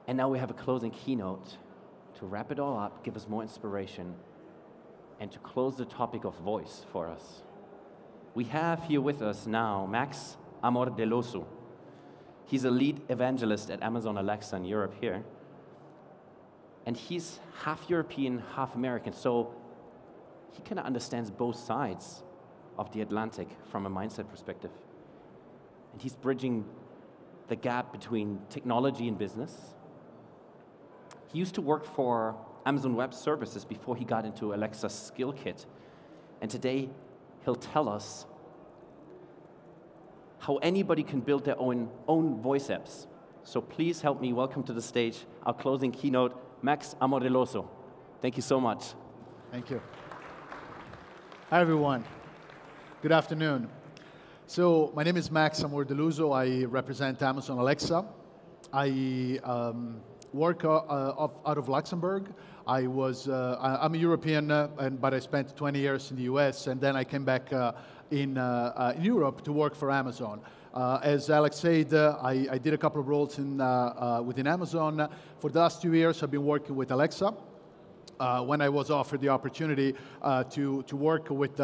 And now we have a closing keynote to wrap it all up, give us more inspiration, and to close the topic of voice for us. We have here with us now Max Amordeluso. He's a lead evangelist at Amazon Alexa in Europe here. And he's half European, half American, so he kind of understands both sides of the Atlantic from a mindset perspective. And he's bridging the gap between technology and business. He used to work for Amazon Web Services before he got into Alexa's skill kit. And today, he'll tell us how anybody can build their own voice apps. So please help me welcome to the stage our closing keynote, Max Amordeluso. Thank you so much. Thank you. Hi, everyone. Good afternoon. So my name is Max Amordeluso. I represent Amazon Alexa. I work out of Luxembourg. I'm a European, but I spent 20 years in the US, and then I came back in Europe to work for Amazon. As Alex said, I did a couple of roles within Amazon. For the last 2 years, I've been working with Alexa. When I was offered the opportunity to work with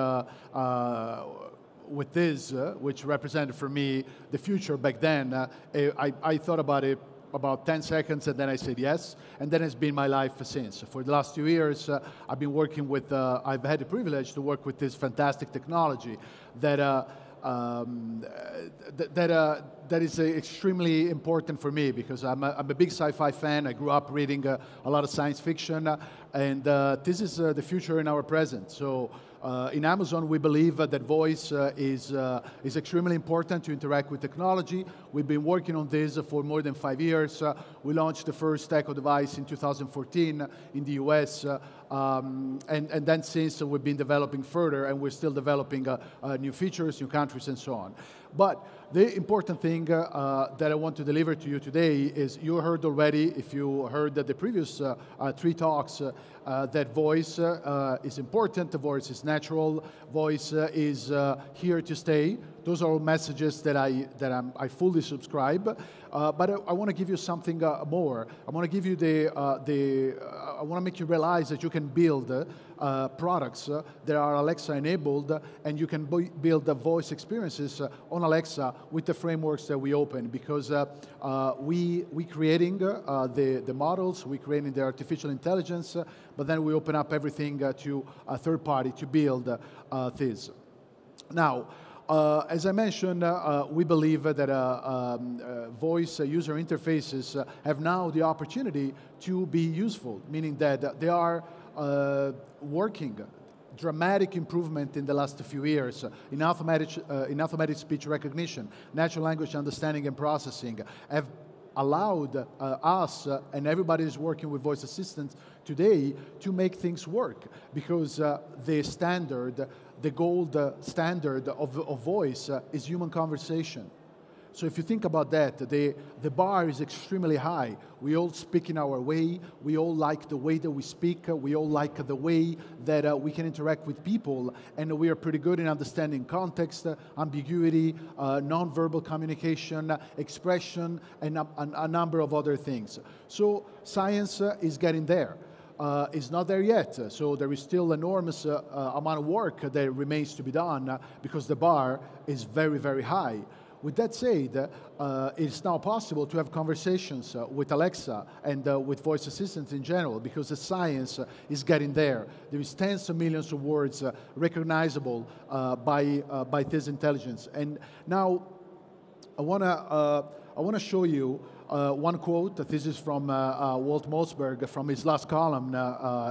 this, which represented for me the future back then, I thought about it about 10 seconds, and then I said yes, and then it's been my life since. For the last 2 years, I've been working with, I've had the privilege to work with this fantastic technology that is extremely important for me, because I'm a big sci-fi fan. I grew up reading a lot of science fiction, and this is the future in our present. So in Amazon, we believe that voice is extremely important to interact with technology. We've been working on this for more than 5 years. We launched the first Echo device in 2014 in the US, and then since we've been developing further, and we're still developing new features, new countries, and so on. But the important thing that I want to deliver to you today is, you heard already, if you heard the previous 3 talks, that voice is important, the voice is natural, voice is here to stay. Those are all messages that I fully subscribe. But I want to give you something more. I want to give you I want to make you realize that you can build products that are Alexa enabled, and you can build the voice experiences on Alexa with the frameworks that we open, because we creating the models, we creating the artificial intelligence, but then we open up everything to a third party to build this. Now, as I mentioned, we believe that voice user interfaces have now the opportunity to be useful, meaning that they are working. Dramatic improvement in the last few years in automatic speech recognition, natural language understanding and processing have allowed us, and everybody is working with voice assistants today, to make things work, because the gold standard of voice is human conversation. So if you think about that, the bar is extremely high. We all speak in our way. We all like the way that we speak. We all like the way that we can interact with people. And we are pretty good in understanding context, ambiguity, nonverbal communication, expression, and a number of other things. So science is getting there. It's not there yet, so there is still enormous amount of work that remains to be done, because the bar is very, very high. With that said, it's now possible to have conversations with Alexa and with voice assistants in general, because the science is getting there. There is tens of millions of words recognizable by this intelligence. And now I want to show you one quote. This is from Walt Mossberg, from his last column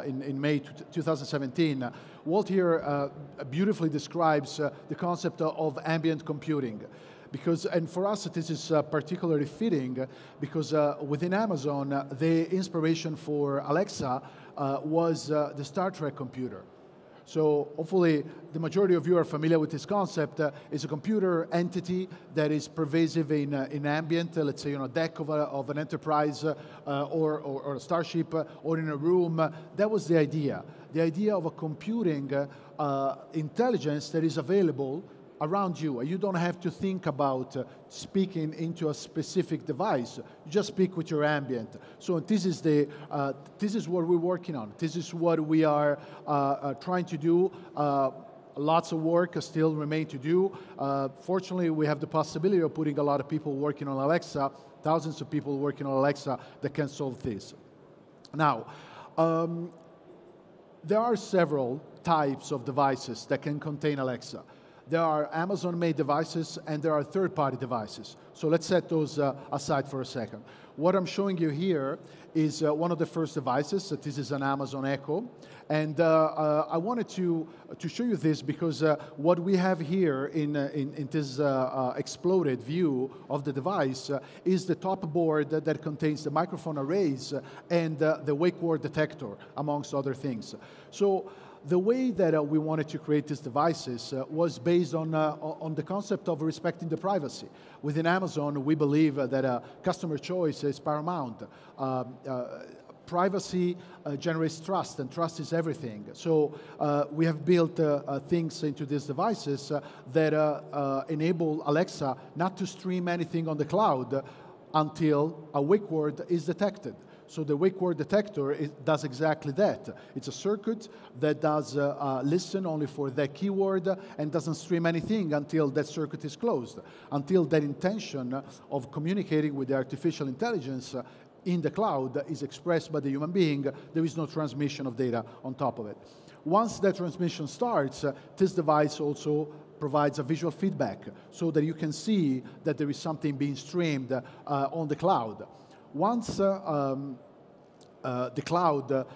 in May 2017. Walt here beautifully describes the concept of ambient computing. And for us, this is particularly fitting, because within Amazon, the inspiration for Alexa was the Star Trek computer. So hopefully the majority of you are familiar with this concept. It's a computer entity that is pervasive in ambient, let's say on a deck of an Enterprise or a starship, or in a room. That was the idea of a computing intelligence that is available around you. You don't have to think about speaking into a specific device. You just speak with your ambient. So this is what we're working on. This is what we are trying to do. Lots of work still remain to do. Fortunately, we have the possibility of putting a lot of people working on Alexa, thousands of people working on Alexa that can solve this. Now, there are several types of devices that can contain Alexa. There are Amazon-made devices, and there are third-party devices. So let's set those aside for a second. What I'm showing you here is one of the first devices. This is an Amazon Echo. And I wanted to show you this because what we have here in this exploded view of the device is the top board that contains the microphone arrays and the wake word detector, amongst other things. So the way that we wanted to create these devices was based on the concept of respecting the privacy. Within Amazon, we believe that customer choice is paramount. Privacy generates trust, and trust is everything. So we have built things into these devices that enable Alexa not to stream anything on the cloud until a wake word is detected. So the wake word detector does exactly that. It's a circuit that does listen only for that keyword and doesn't stream anything until that circuit is closed, until that intention of communicating with the artificial intelligence in the cloud is expressed by the human being. There is no transmission of data on top of it. Once that transmission starts, this device also provides a visual feedback so that you can see that there is something being streamed on the cloud. Once the cloud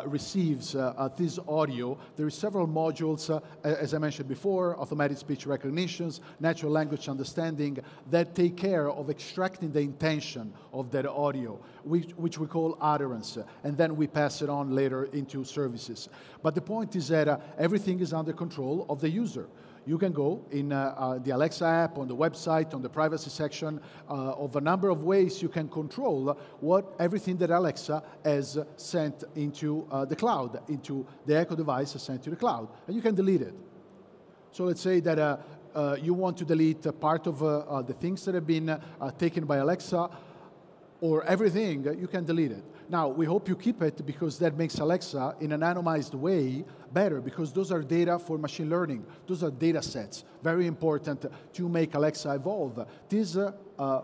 receives this audio, there are several modules, as I mentioned before, automatic speech recognitions, natural language understanding, that take care of extracting the intention of that audio, which we call utterance, and then we pass it on later into services. But the point is that everything is under control of the user. You can go in the Alexa app, on the website, on the privacy section, of a number of ways you can control everything that Alexa has sent into the cloud, into the Echo device has sent to the cloud, and you can delete it. So let's say that you want to delete part of the things that have been taken by Alexa, or everything, you can delete it. Now, we hope you keep it because that makes Alexa, in an anonymized way, better, because those are data for machine learning. Those are data sets, very important to make Alexa evolve. These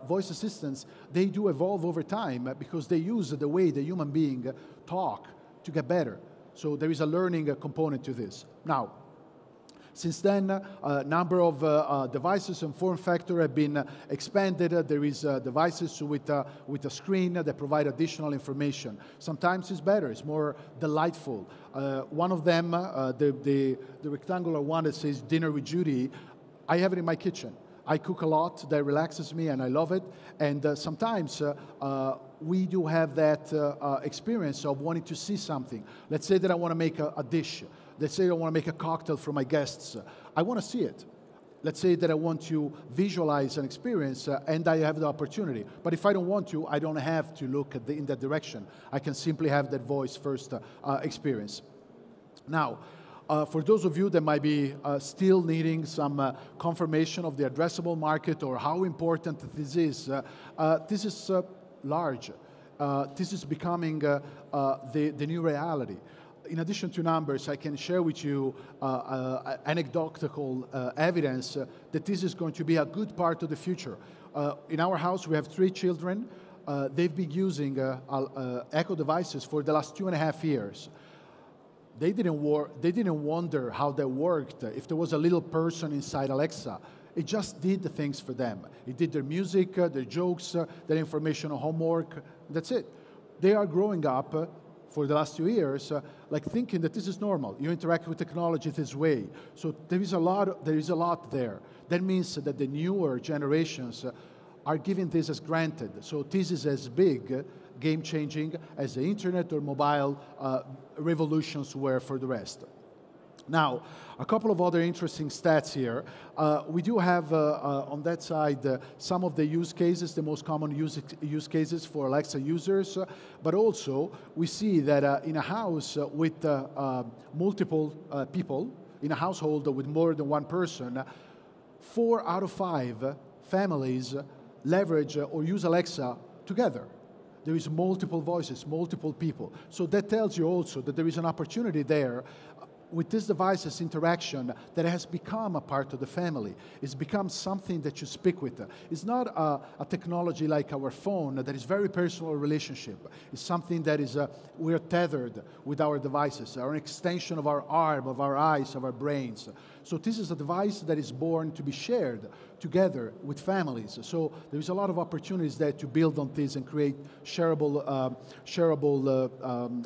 voice assistants, they do evolve over time because they use the way the human being talk to get better. So there is a learning component to this. Now, since then, a number of devices and form factor have been expanded. There is devices with a screen that provide additional information. Sometimes it's better, it's more delightful. One of them, the rectangular one that says dinner with Judy, I have it in my kitchen. I cook a lot, that relaxes me, and I love it. And sometimes we do have that experience of wanting to see something. Let's say that I want to make a dish. Let's say I want to make a cocktail for my guests. I want to see it. Let's say that I want to visualize an experience, and I have the opportunity. But if I don't want to, I don't have to look in that direction. I can simply have that voice first experience. Now, for those of you that might be still needing some confirmation of the addressable market or how important this is large. This is becoming the new reality. In addition to numbers, I can share with you anecdotal evidence that this is going to be a good part of the future. In our house, we have 3 children. They've been using Echo devices for the last 2.5 years. They didn't wonder how that worked, if there was a little person inside Alexa. It just did the things for them. It did their music, their jokes, their information on homework. That's it. They are growing up for the last 2 years, like thinking that this is normal. You interact with technology this way. So there is a lot there. That means that the newer generations are giving this as granted. So this is as big, game-changing, as the internet or mobile revolutions were for the rest. Now, a couple of other interesting stats here. We do have on that side some of the use cases, the most common use cases for Alexa users, but also we see that in a house with multiple people, in a household with more than one person, 4 out of 5 families leverage or use Alexa together. There is multiple voices, multiple people. So that tells you also that there is an opportunity there with this device's interaction that has become a part of the family. It's become something that you speak with. It's not a technology like our phone that is very personal relationship. It's something that is, we're tethered with our devices, are an extension of our arm, of our eyes, of our brains. So this is a device that is born to be shared together with families. So there's a lot of opportunities there to build on this and create shareable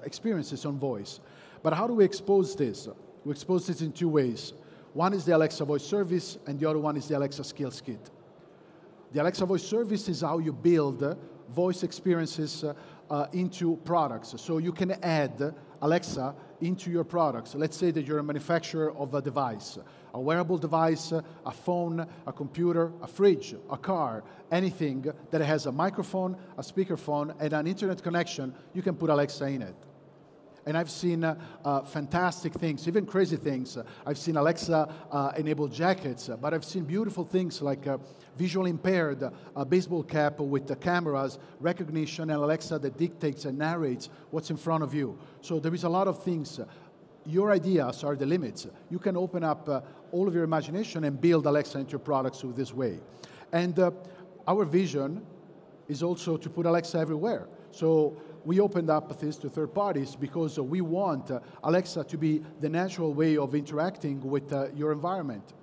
experiences on voice. But how do we expose this? We expose this in 2 ways. One is the Alexa Voice Service, and the other one is the Alexa Skills Kit. The Alexa Voice Service is how you build voice experiences into products. So you can add Alexa into your products. Let's say that you're a manufacturer of a device, a wearable device, a phone, a computer, a fridge, a car, anything that has a microphone, a speakerphone, and an internet connection, you can put Alexa in it. And I've seen fantastic things, even crazy things. I've seen Alexa-enabled jackets, but I've seen beautiful things like visually impaired baseball cap with the cameras, recognition, and Alexa that dictates and narrates what's in front of you. So there is a lot of things. Your ideas are the limits. You can open up all of your imagination and build Alexa into your products with this way. And our vision is also to put Alexa everywhere. So we opened up this to third parties because we want Alexa to be the natural way of interacting with your environment,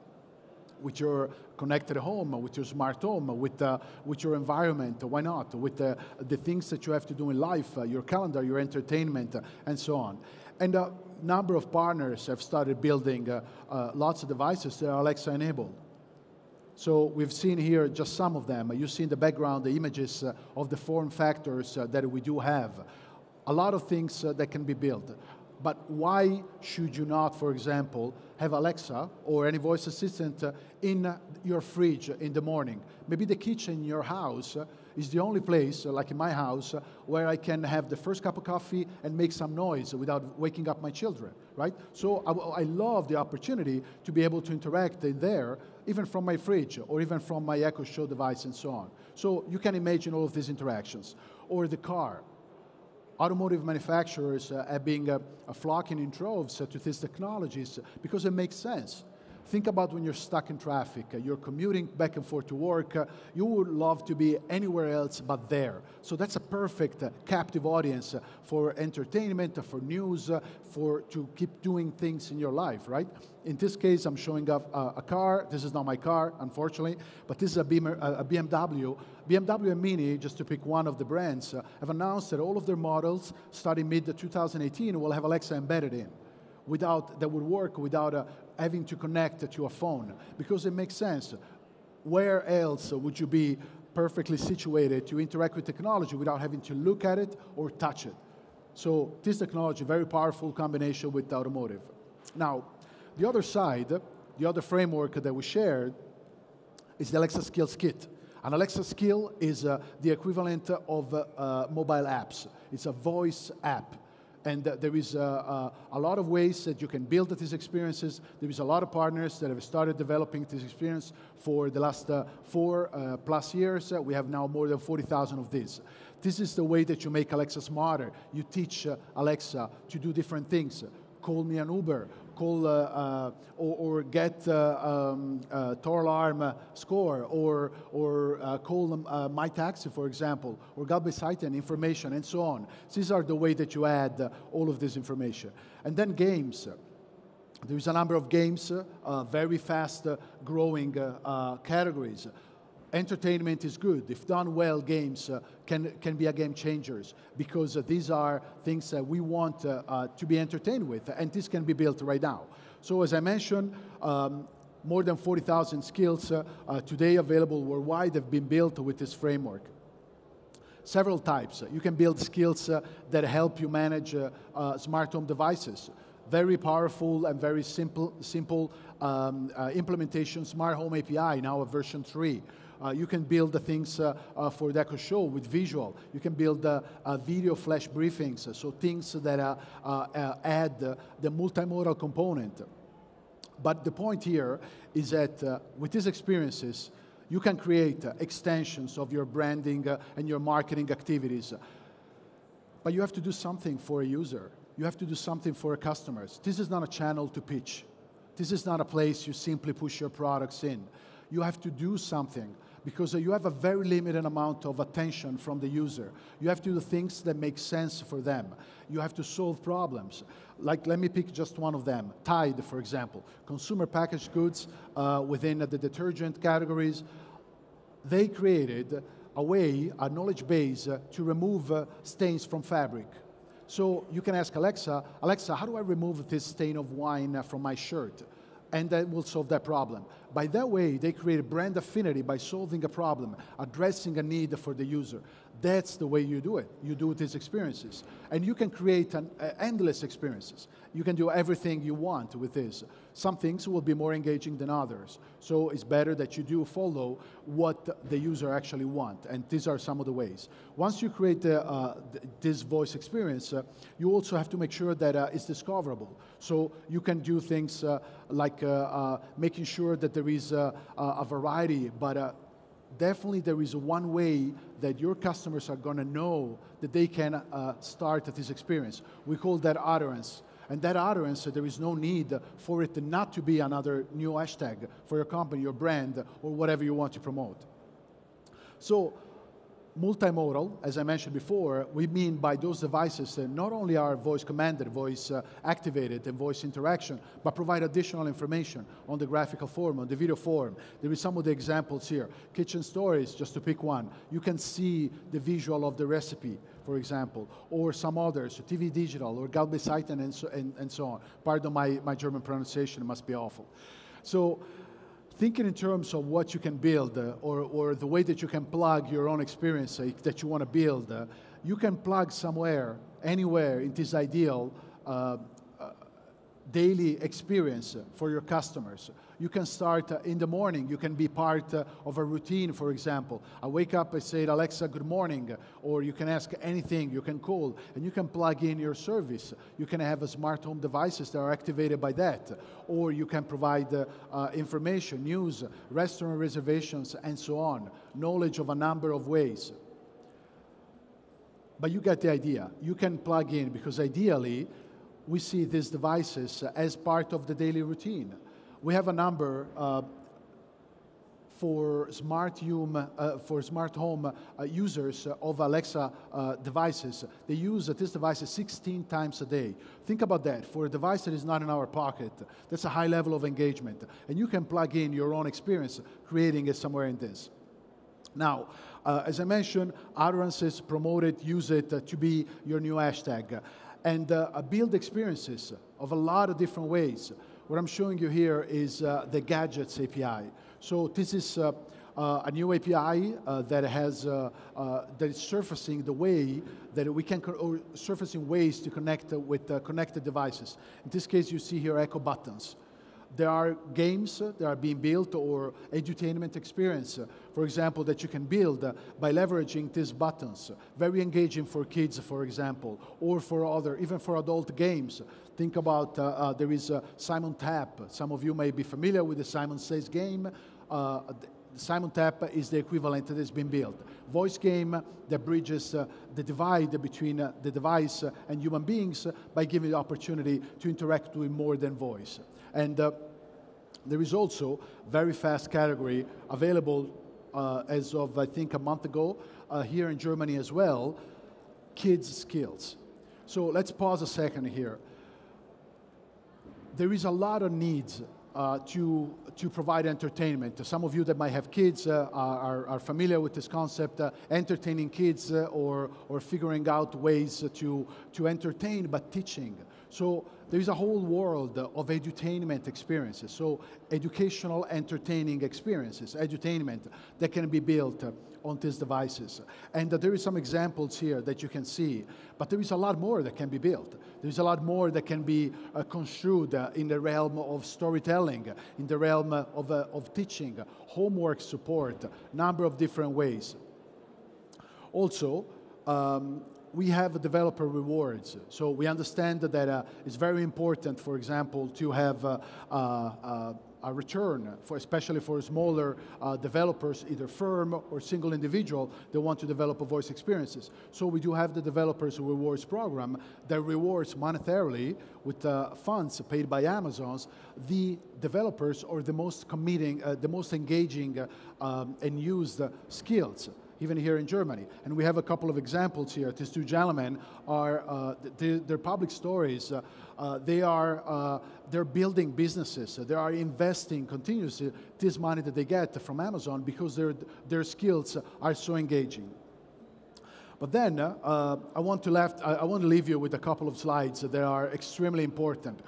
with your connected home, with your smart home, with your environment, why not, with the things that you have to do in life, your calendar, your entertainment, and so on. And a number of partners have started building lots of devices that are Alexa enabled. So we've seen here just some of them. You see in the background the images of the form factors that we do have. A lot of things that can be built. But why should you not, for example, have Alexa or any voice assistant in your fridge in the morning? Maybe the kitchen in your house is the only place, like in my house, where I can have the first cup of coffee and make some noise without waking up my children, right? So I love the opportunity to be able to interact in there, even from my fridge or even from my Echo Show device and so on. So you can imagine all of these interactions. Or the car. Automotive manufacturers have been flocking in droves to these technologies because it makes sense. Think about when you're stuck in traffic, you're commuting back and forth to work, you would love to be anywhere else but there. So that's a perfect captive audience for entertainment, for news, to keep doing things in your life, right? In this case, I'm showing off a car. This is not my car, unfortunately, but this is a BMW. BMW and Mini, just to pick one of the brands, have announced that all of their models, starting mid-2018, will have Alexa embedded in. That would work without having to connect to a phone, because it makes sense. Where else would you be perfectly situated to interact with technology without having to look at it or touch it? So this technology, very powerful combination with automotive. Now, the other side, the other framework that we shared is the Alexa Skills Kit. An Alexa skill is the equivalent of mobile apps. It's a voice app. And there is a lot of ways that you can build these experiences. There is a lot of partners that have started developing this experience for the last 4+ years. We have now more than 40,000 of these. This is the way that you make Alexa smarter. You teach Alexa to do different things. Call me an Uber, call or get Tor alarm score, or call them my taxi, for example, or Galbe site and information, and so on. These are the way that you add all of this information. And then games. There is a number of games, very fast growing categories. Entertainment is good. If done well, games can be a game changers, because these are things that we want to be entertained with, and this can be built right now. So as I mentioned, more than 40,000 skills today available worldwide have been built with this framework. Several types. You can build skills that help you manage smart home devices. Very powerful and very simple implementation, Smart Home API, now at version 3. You can build the things for the Echo Show with visual. You can build video flash briefings, so things that add the multimodal component. But the point here is that with these experiences, you can create extensions of your branding and your marketing activities. But you have to do something for a user. You have to do something for your customers. This is not a channel to pitch. This is not a place you simply push your products in. You have to do something because you have a very limited amount of attention from the user. You have to do things that make sense for them. You have to solve problems. Like, let me pick just one of them. Tide, for example. Consumer packaged goods within the detergent categories. They created a way, a knowledge base, to remove stains from fabric. So you can ask Alexa, Alexa, how do I remove this stain of wine from my shirt? And that will solve that problem. By that way, they create brand affinity by solving a problem, addressing a need for the user. That's the way you do it. You do these experiences. And you can create endless experiences. You can do everything you want with this. Some things will be more engaging than others. So it's better that you do follow what the user actually wants. And these are some of the ways. Once you create this voice experience, you also have to make sure that it's discoverable. So you can do things like making sure that there is a variety, but definitely there is one way that your customers are going to know that they can start this experience. We call that utterance. And that utterance, there is no need for it not to be another new hashtag for your company, your brand, or whatever you want to promote. So, multimodal, as I mentioned before, we mean by those devices that not only are voice commanded, voice activated, and voice interaction, but provide additional information on the graphical form, on the video form. There is some of the examples here. Kitchen stories, just to pick one. You can see the visual of the recipe, for example, or some others, TV digital, or Galbeseiten, and so on. Pardon my German pronunciation, it must be awful. So, thinking in terms of what you can build or the way that you can plug your own experience that you want to build, you can plug somewhere, anywhere in this ideal daily experience for your customers. You can start in the morning. You can be part of a routine, for example. I wake up and say, Alexa, good morning. Or you can ask anything. You can call. And you can plug in your service. You can have smart home devices that are activated by that. Or you can provide information, news, restaurant reservations, and so on. Knowledge of a number of ways. But you get the idea. You can plug in because ideally, we see these devices as part of the daily routine. We have a number for smart home users of Alexa devices. They use these devices 16 times a day. Think about that. For a device that is not in our pocket, that's a high level of engagement. And you can plug in your own experience, creating it somewhere in this. Now, as I mentioned, utterances, promote it, use it to be your new hashtag. And build experiences of a lot of different ways. What I'm showing you here is the Gadgets API. So this is a new API that is surfacing the way that we can, or surfacing ways to connect with connected devices. In this case, you see here echo buttons. There are games that are being built or edutainment experience, for example, that you can build by leveraging these buttons. Very engaging for kids, for example, or for other, even for adult games. Think about, there is Simon Tap. Some of you may be familiar with the Simon Says game. Simon Tap is the equivalent that has been built. Voice game that bridges the divide between the device and human beings by giving the opportunity to interact with more than voice. And there is also very fast category available as of, I think, a month ago here in Germany as well, kids skills. So let's pause a second here. There is a lot of needs to provide entertainment. Some of you that might have kids are familiar with this concept, entertaining kids or figuring out ways to entertain, but teaching. So there is a whole world of edutainment experiences, so educational entertaining experiences, edutainment that can be built on these devices. And there is some examples here that you can see, but there is a lot more that can be built. There is a lot more that can be construed in the realm of storytelling, in the realm of teaching, homework support, number of different ways. Also, we have developer rewards. So we understand that it's very important, for example, to have a return, especially for smaller developers, either firm or single individual, that want to develop voice experiences. So we do have the Developers Rewards Program that rewards monetarily with funds paid by Amazon's the developers or the most committing, the most engaging and used skills, even here in Germany. And we have a couple of examples here. These two gentlemen are, they're public stories. They're building businesses. They are investing continuously this money that they get from Amazon because their skills are so engaging. But then I want to leave you with a couple of slides that are extremely important.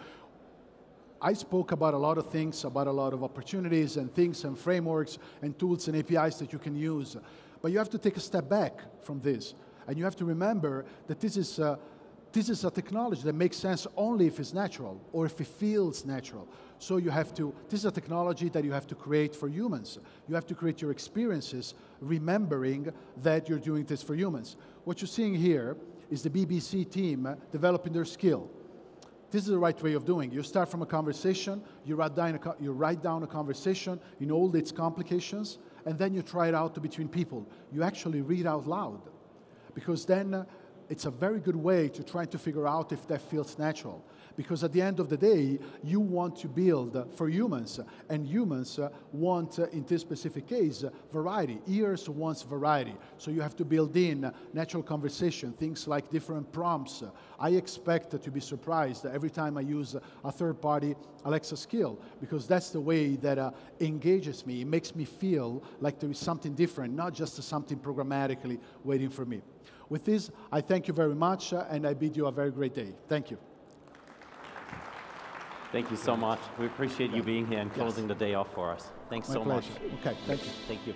I spoke about a lot of things, about a lot of opportunities and things and frameworks and tools and APIs that you can use. But you have to take a step back from this. And you have to remember that this is a technology that makes sense only if it's natural or if it feels natural. So this is a technology that you have to create for humans. You have to create your experiences remembering that you're doing this for humans. What you're seeing here is the BBC team developing their skill. This is the right way of doing it. You start from a conversation, you write down a conversation in all its complications, and then you try it out between people. You actually read out loud, because then it's a very good way to try to figure out if that feels natural. Because at the end of the day, you want to build for humans, and humans want, in this specific case, variety. Ears wants variety. So you have to build in natural conversation, things like different prompts. I expect to be surprised every time I use a third-party Alexa skill, because that's the way that engages me. It makes me feel like there is something different, not just something programmatically waiting for me. With this, I thank you very much, and I bid you a very great day. Thank you. Thank you so much. We appreciate you being here and closing the day off for us. Thanks so much. Okay, thank you. Thank you.